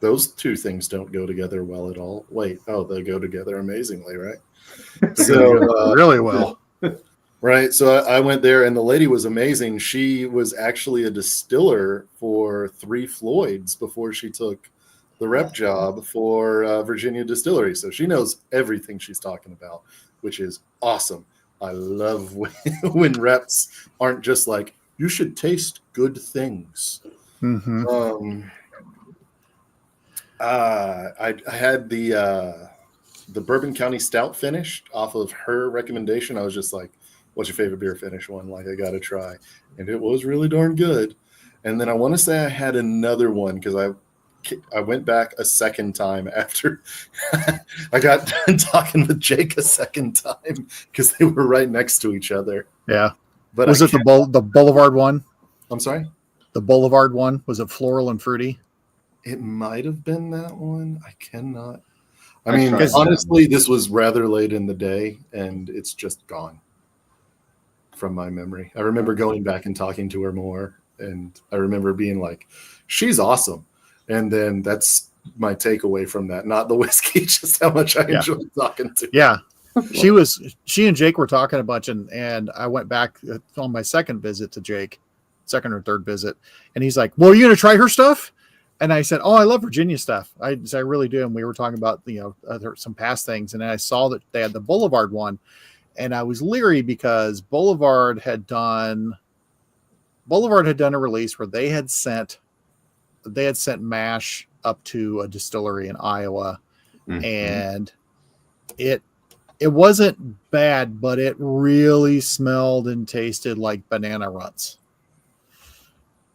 Those two things don't go together well at all. Wait, they go together amazingly, right? So really well. Right. So I went there, and the lady was amazing. She was actually a distiller for 3 Floyds before she took the rep job for Virginia Distillery. So she knows everything she's talking about, which is awesome. I love when reps aren't just like, you should taste good things. Mm-hmm. I had the Bourbon County Stout finished off of her recommendation. I was just like, what's your favorite beer finish one? Like, I got to try. And it was really darn good. And then I want to say I had another one because I went back a second time after I got done talking with Jake a second time because they were right next to each other. Yeah. But was it the Boulevard one? I'm sorry? The Boulevard one? Was it floral and fruity? It might have been that one. I cannot. I mean, tried honestly, this was rather late in the day, and it's just gone from my memory. I remember going back and talking to her more, and I remember being like, she's awesome. And then that's my takeaway from that. Not the whiskey, just how much I enjoyed talking to her. Yeah. She and Jake were talking a bunch, and I went back on my second visit to Jake, second or third visit, and he's like, well, are you going to try her stuff? And I said, oh, I love Virginia stuff. I really do. And we were talking about, some past things. And then I saw that they had the Boulevard one. And I was leery because Boulevard had done a release where they had sent mash up to a distillery in Iowa. Mm-hmm. And it wasn't bad, but it really smelled and tasted like banana runs.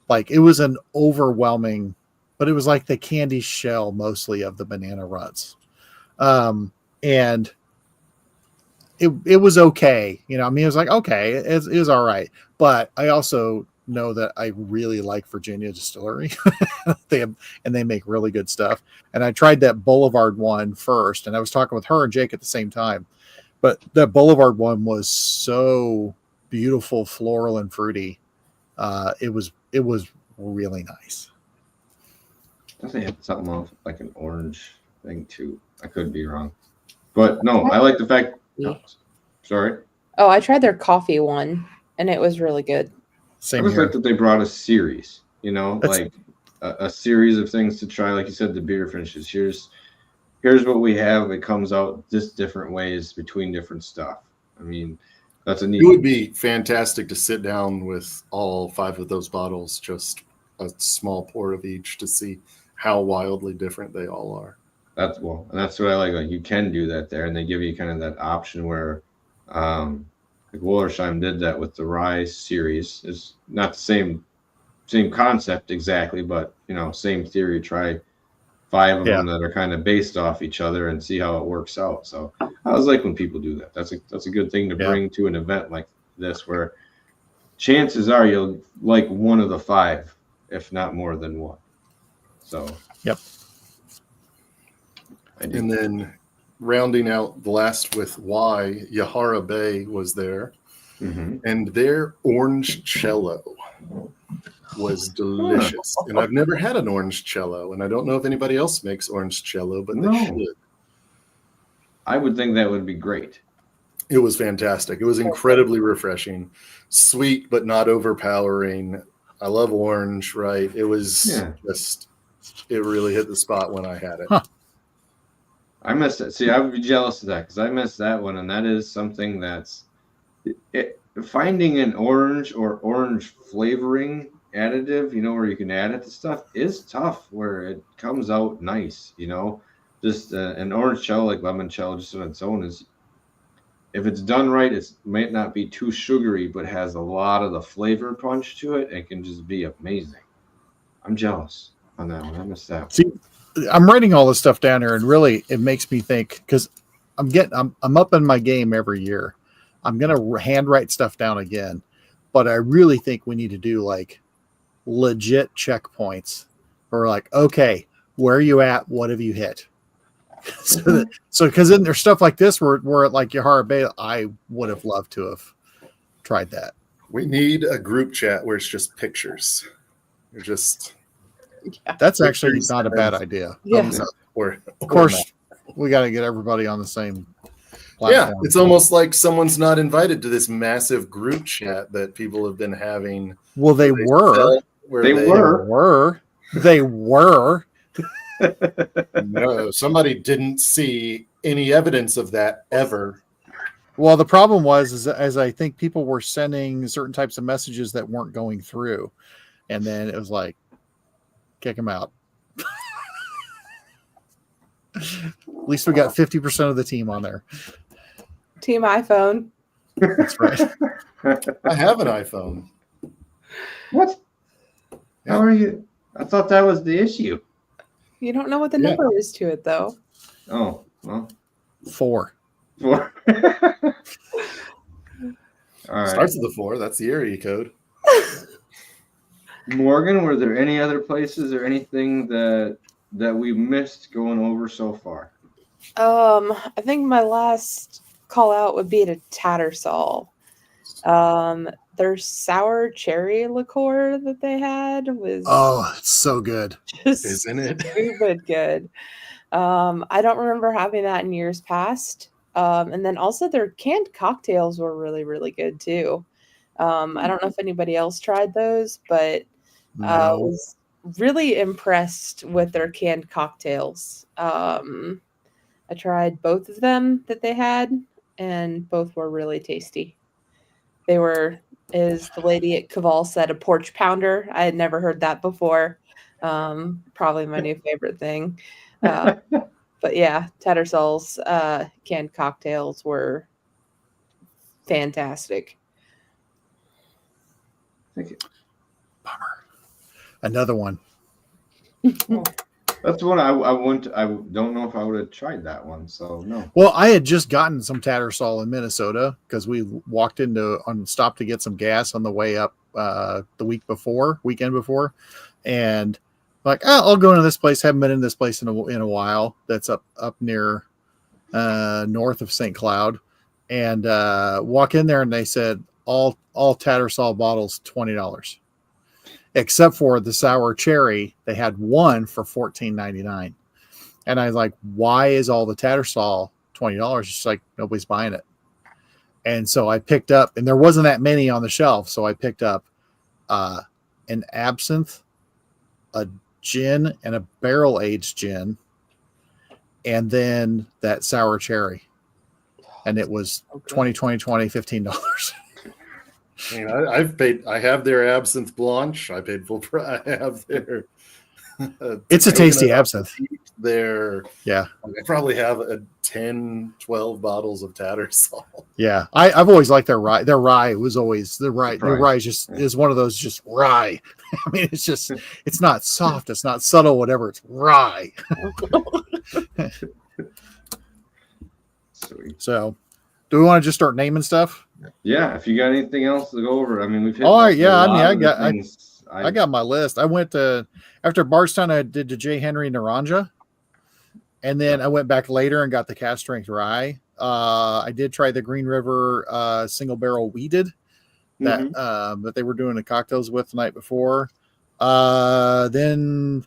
Like, it was an overwhelming, but it was like the candy shell mostly of the banana runs. And it was okay. It was like, okay, it was all right. But I also know that I really like Virginia Distillery. They make really good stuff. And I tried that Boulevard one first, and I was talking with her and Jake at the same time. But that Boulevard one was so beautiful, floral and fruity. It was really nice. Doesn't it have something off like an orange thing too? I could be wrong, but no, I like the fact. Oh, sorry. Oh, I tried their coffee one, and it was really good. I just like that they brought a series. Like a series of things to try. Like you said, the beer finishes. Here's what we have. It comes out just different ways between different stuff. I mean, that's a neat. It would be fantastic to sit down with all 5 of those bottles, just a small pour of each, to see how wildly different they all are. That's what I like. Like, you can do that there, and they give you kind of that option where, like Wollersheim did that with the rye series. It's not the same concept exactly, but same theory. Try 5 of them that are kind of based off each other and see how it works out. So I was like when people do that. That's a good thing to bring to an event like this, where chances are you'll like one of the 5, if not more than one. So yep. And then rounding out the last with why, Yahara Bay was there, and their orange cello was delicious. And I've never had an orange cello, and I don't know if anybody else makes orange cello, but they should. I would think that would be great. It was fantastic. It was incredibly refreshing, sweet but not overpowering. I love orange, right? It was just, it really hit the spot when I had it. Huh. I missed it. See, I would be jealous of that because I missed that one, and that is something that's finding an orange or orange flavoring additive, where you can add it to stuff, is tough. Where it comes out nice, just an orange cello like limoncello just on its own is, if it's done right, it might not be too sugary, but has a lot of the flavor punch to it and can just be amazing. I'm jealous on that one. I missed that one. See, I'm writing all this stuff down here, and really, it makes me think because I'm up in my game every year. I'm gonna handwrite stuff down again, but I really think we need to do like legit checkpoints. Or like, okay, where are you at? What have you hit? So because then there's stuff like this where like Yahara Bay, I would have loved to have tried that. We need a group chat where it's just pictures. You're just That's actually not a bad idea. Yeah. Of course, we got to get everybody on the same platform. Yeah, it's almost like someone's not invited to this massive group chat that people have been having. Well, they were. They were. No, somebody didn't see any evidence of that ever. Well, the problem was, as I think people were sending certain types of messages that weren't going through, and then it was like, kick them out. At least we got 50% of the team on there. Team iPhone. That's right. I have an iPhone. What? How are you? I thought that was the issue. You don't know what the number is to it, though. Oh, well. 4. All right. Starts with a 4. That's the area code. Morgan, were there any other places or anything that we missed going over so far? I think my last call out would be to Tattersall. Their sour cherry liqueur that they had was It's so good, isn't it? Stupid good. I don't remember having that in years past. And then also their canned cocktails were really, really good too. I don't know if anybody else tried those, but I was really impressed with their canned cocktails. I tried both of them that they had, and both were really tasty. They were, as the lady at Caval said, a porch pounder. I had never heard that before. Probably my new favorite thing. But yeah, Tattersall's canned cocktails were fantastic. Thank you. Bummer. Another one. That's one I don't know if I would have tried that one. So no. Well, I had just gotten some Tattersall in Minnesota because we stopped to get some gas on the way up the weekend before, and like, I'll go into this place. Haven't been in this place in a while. That's up near north of St. Cloud, and walk in there, and they said all Tattersall bottles $20, except for the sour cherry. They had one for $14.99, and I was like, why is all the Tattersall $20? It's like nobody's buying it. And so I picked up, and there wasn't that many on the shelf, so I picked up an absinthe, a gin, and a barrel-aged gin, and then that sour cherry. And it was $15. I mean, I have their absinthe blanche. I paid full price. I have their. It's a tasty absinthe. I probably have 10, 12 bottles of Tattersall. Yeah, I've always liked their rye. Their rye was always the rye. Their rye is one of those just rye. I mean, it's not soft, it's not subtle, whatever. It's rye. Sweet. So, do we want to just start naming stuff? Yeah, if you got anything else to go over, I mean, we've hit. Oh yeah, I got my list. I went to after Bardstown. I did the J. Henry Naranja, and then I went back later and got the cast strength rye. I did try the Green River single barrel weeded that they were doing the cocktails with the night before. Then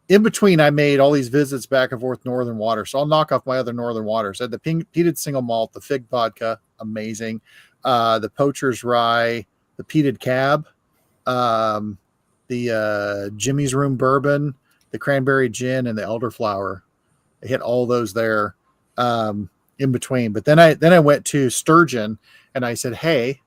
in between, I made all these visits back and forth Northern Water. So I'll knock off my other Northern Waters. I had the peated single malt, the fig vodka, amazing. The Poacher's Rye, the peated cab, the Jimmy's Room bourbon, the cranberry gin, and the elderflower. I hit all those there in between. But then I went to Sturgeon and I said, hey,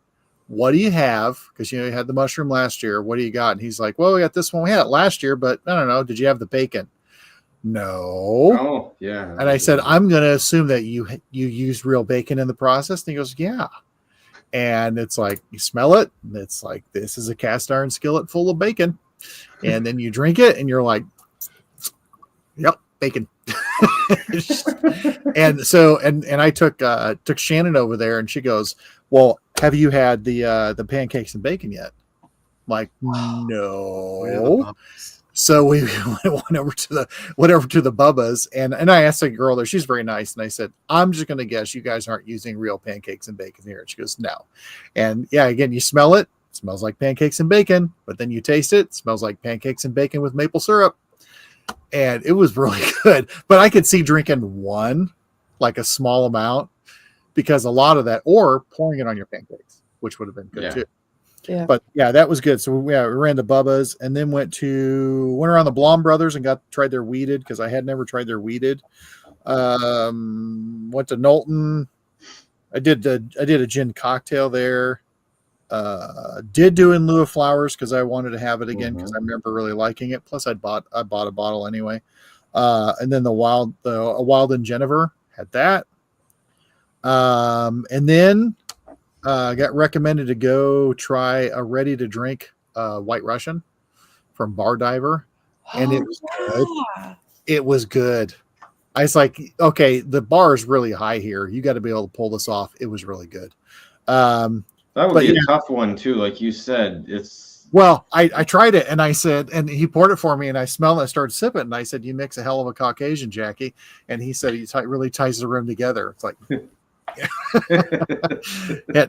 what do you have? Because you had the mushroom last year. What do you got? And he's like, well, we got this one. We had it last year, but I don't know. Did you have the bacon? No. Oh, yeah. And I said, I'm going to assume that you used real bacon in the process. And he goes, yeah. And it's like, you smell it. And it's like, this is a cast iron skillet full of bacon. And then you drink it and you're like, yep, bacon. And so, and I took Shannon over there and she goes, well, have you had the pancakes and bacon yet? I'm like, no. So we went over to the Bubba's and I asked the girl there, she's very nice. And I said, I'm just going to guess you guys aren't using real pancakes and bacon here. And she goes, no. And yeah, again, you smell it. It smells like pancakes and bacon, but then you taste it. It smells like pancakes and bacon with maple syrup. And it was really good, but I could see drinking one, like a small amount, because a lot of that, or pouring it on your pancakes, which would have been good too. Yeah. But yeah, that was good. So we ran to Bubba's and then went around the Blom Brothers and tried their weeded because I had never tried their weeded. Went to Knowlton. I did a gin cocktail there. Did do in lieu of flowers because I wanted to have it again because I remember really liking it. Plus, I bought a bottle anyway. And then a Wild and Jennifer had that. And then got recommended to go try a ready to drink White Russian from Bar Diver, and it was good. It was good. I was like, okay, the bar is really high here. You got to be able to pull this off. It was really good. That would be a tough one too, like you said. Well, I tried it and I said, and he poured it for me and I smelled it. I started sipping and I said, you mix a hell of a Caucasian, Jackie. And he said, he really ties the room together. It's like,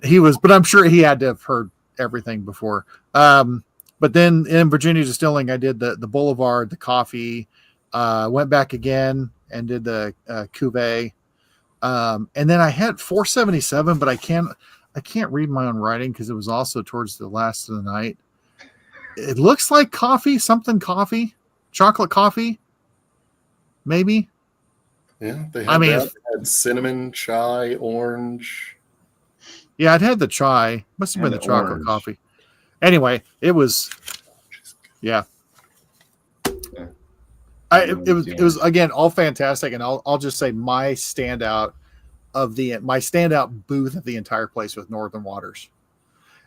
he was, but I'm sure he had to have heard everything before. But then in Virginia Distilling, I did the Boulevard, the coffee, went back again and did the cuvee. And then I had 477, but I can't read my own writing because it was also towards the last of the night. It looks like coffee, chocolate coffee, maybe. Yeah, they had cinnamon, chai, orange. Yeah, I'd had the chai. Must have been the chocolate orange. coffee. Anyway, it was, yeah. It was again all fantastic, and I'll just say my standout booth of the entire place with Northern Waters.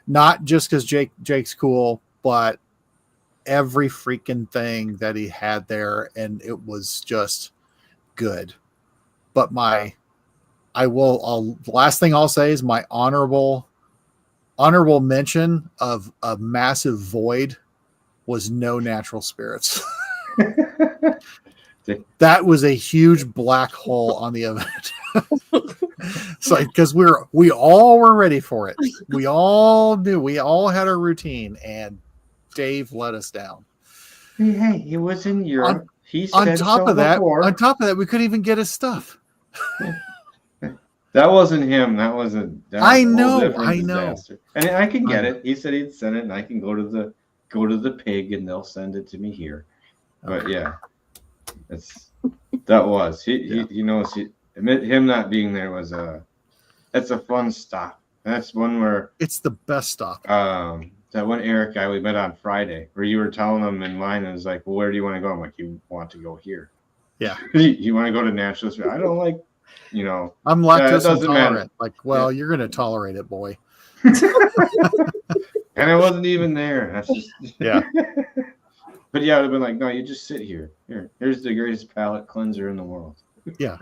Not just because Jake's cool, but every freaking thing that he had there, and it was just good. But the last thing I'll say is my honorable mention of a massive void was no natural spirits. That was a huge black hole on the event. It's like, because we all were ready for it. We all knew. We all had our routine, and Dave let us down. Hey, he was in Europe. On top of that, we couldn't even get his stuff. That wasn't him. That was I know. Disaster. And I can get it. He said he'd send it, and I can go to the pig, and they'll send it to me here. But yeah, he knows him not being there was that's a fun stop. That's one where it's the best stop. That one Eric guy we met on Friday, where you were telling him in line, and it was like, well, where do you want to go? I'm like, you want to go here. Yeah. You want to go to Naturalist? I don't like, I'm lactose intolerant. Like, well, you're going to tolerate it, boy. And I wasn't even there. That's just yeah. But yeah, I would have been like, no, you just sit here. Here's the greatest palate cleanser in the world. Yeah.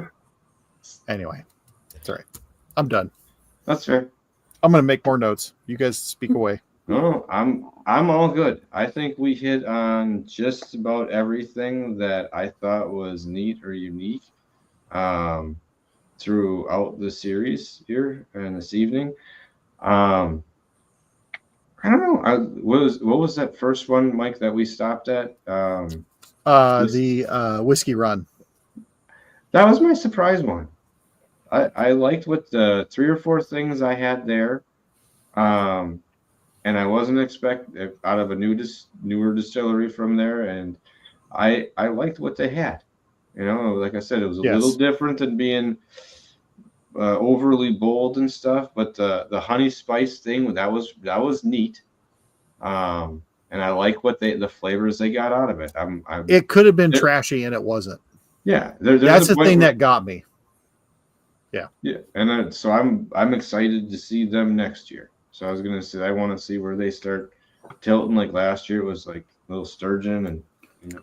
Anyway, it's all right. I'm done. That's fair. I'm going to make more notes. You guys speak away. No, I'm all good. I think we hit on just about everything that I thought was neat or unique throughout the series here and this evening. I don't know. What was that first one, Mike, that we stopped at? The Whiskey Run. That was my surprise one. I liked what the 3 or 4 things I had there. And I wasn't expecting out of a newer distillery from there, and I liked what they had. Like I said, it was a little different than being overly bold and stuff. But the honey spice thing that was neat, and I like what the flavors they got out of it. It could have been trashy, and it wasn't. Yeah, that's the thing that got me. Yeah, yeah, and so I'm excited to see them next year. So I was going to say, I want to see where they start Tilton, like last year, it was like Little Sturgeon and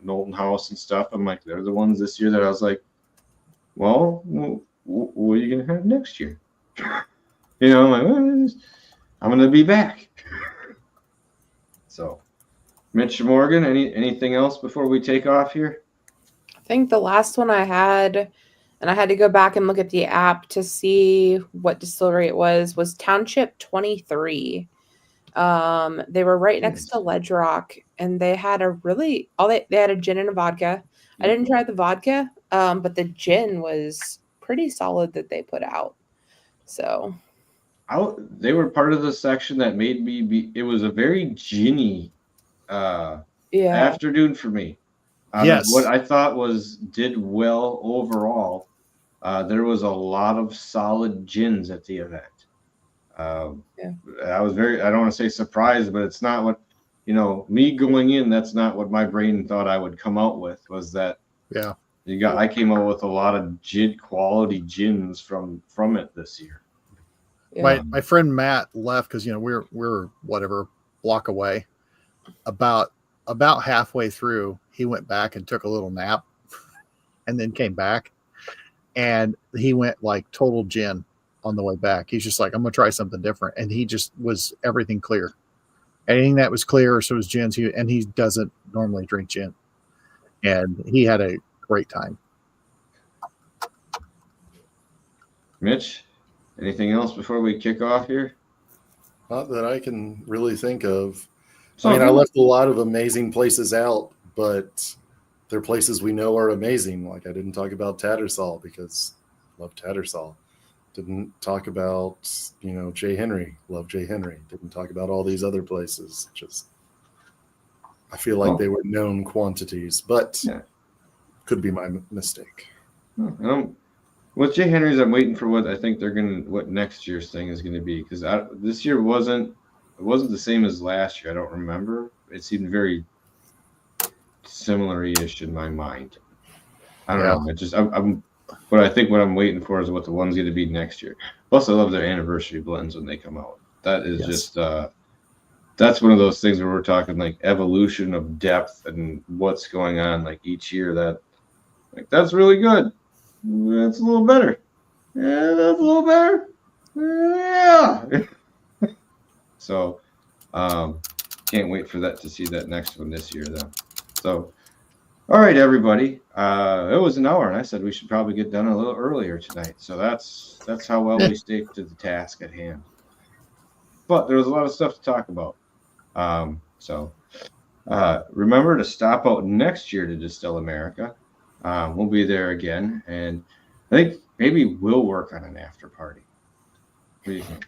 Knowlton House and stuff. I'm like, they're the ones this year that I was like, well, what are you gonna have next year? I'm like, well, I'm gonna be back. So, Mitch Morgan, anything else before we take off here? I think the last one I had, and I had to go back and look at the app to see what distillery it was Township 23. They were right next to Ledge Rock, and they had they had a gin and a vodka. I didn't try the vodka, but the gin was pretty solid that they put out. So they were part of the section that made me it was a very ginny afternoon for me. Yes. What I thought did well overall. There was a lot of solid gins at the event. I was I don't want to say surprised, but it's not what, me going in, that's not what my brain thought I would come out with, was that, I came out with a lot of quality gins from it this year. Yeah. My friend Matt left because, we're whatever block away. About halfway through, he went back and took a little nap and then came back, and he went like total gin on the way back. He's just like, I'm gonna try something different, and he just was everything clear. Anything that was clear, so was gins. He doesn't normally drink gin, and he had a great time. Mitch, anything else before we kick off here? Not that I can really think of. I left a lot of amazing places out, but they're places we know are amazing. Like, I didn't talk about Tattersall because I love Tattersall. Didn't talk about, J. Henry. Love J. Henry. Didn't talk about all these other places. I feel like they were known quantities, but could be my mistake. With J. Henry's, I'm waiting for what I think what next year's thing is going to be, because this year wasn't the same as last year. I don't remember. It seemed very similar-ish in my mind. I don't know. It just But I think what I'm waiting for is what the one's going to be next year. Plus, I love their anniversary blends when they come out. That is just that's one of those things where we're talking like evolution of depth and what's going on like each year. That's really good. That's a little better. Yeah, that's a little better. Yeah. So, can't wait for to see that next one this year though. So. All right, everybody. It was an hour, and I said we should probably get done a little earlier tonight. So that's how well we stayed to the task at hand. But there was a lot of stuff to talk about. So remember to stop out next year to Distill America. We'll be there again, and I think maybe we'll work on an after party. What do you think?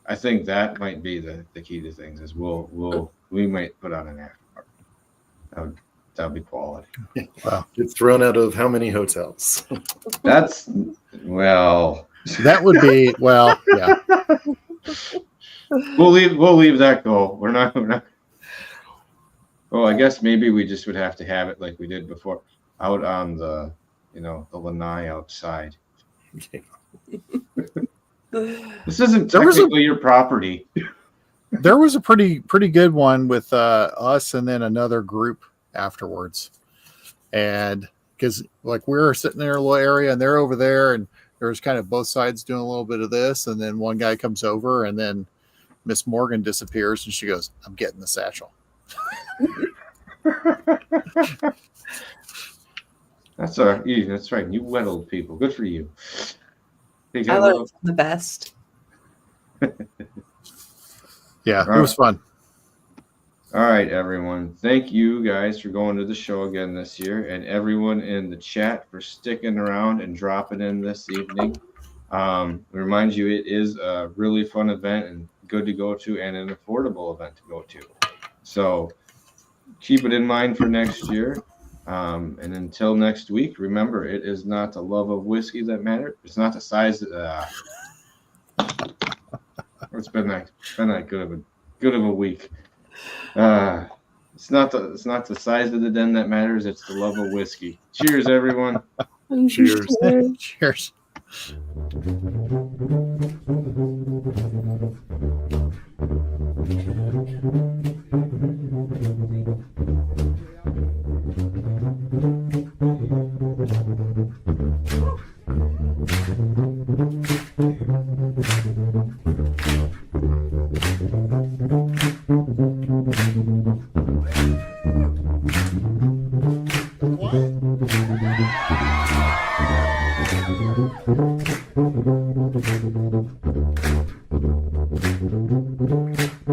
I think that might be the key to things. Is we might put on an after party. That'd be quality. Wow. It's thrown out of how many hotels? That would be yeah. We'll leave that go. We're not. Well, I guess maybe we just would have to have it like we did before, out on the lanai outside. This isn't technically your property. There was a pretty good one with us and then another group afterwards, and because like we were sitting there in a little area and they're over there, and there's kind of both sides doing a little bit of this, and then one guy comes over, and then Miss Morgan disappears, and she goes, "I'm getting the satchel." That's right. You wet old people. Good for you. I learned the best. Yeah, it was fun. All right, everyone. Thank you guys for going to the show again this year, and everyone in the chat for sticking around and dropping in this evening. Remind you, it is a really fun event and good to go to, and an affordable event to go to. So keep it in mind for next year. And until next week, remember, it is not the love of whiskey that matters. It's not the size. It's been that good of a week. It's not the size of the den that matters. It's the love of whiskey. Cheers, everyone. Cheers. Cheers.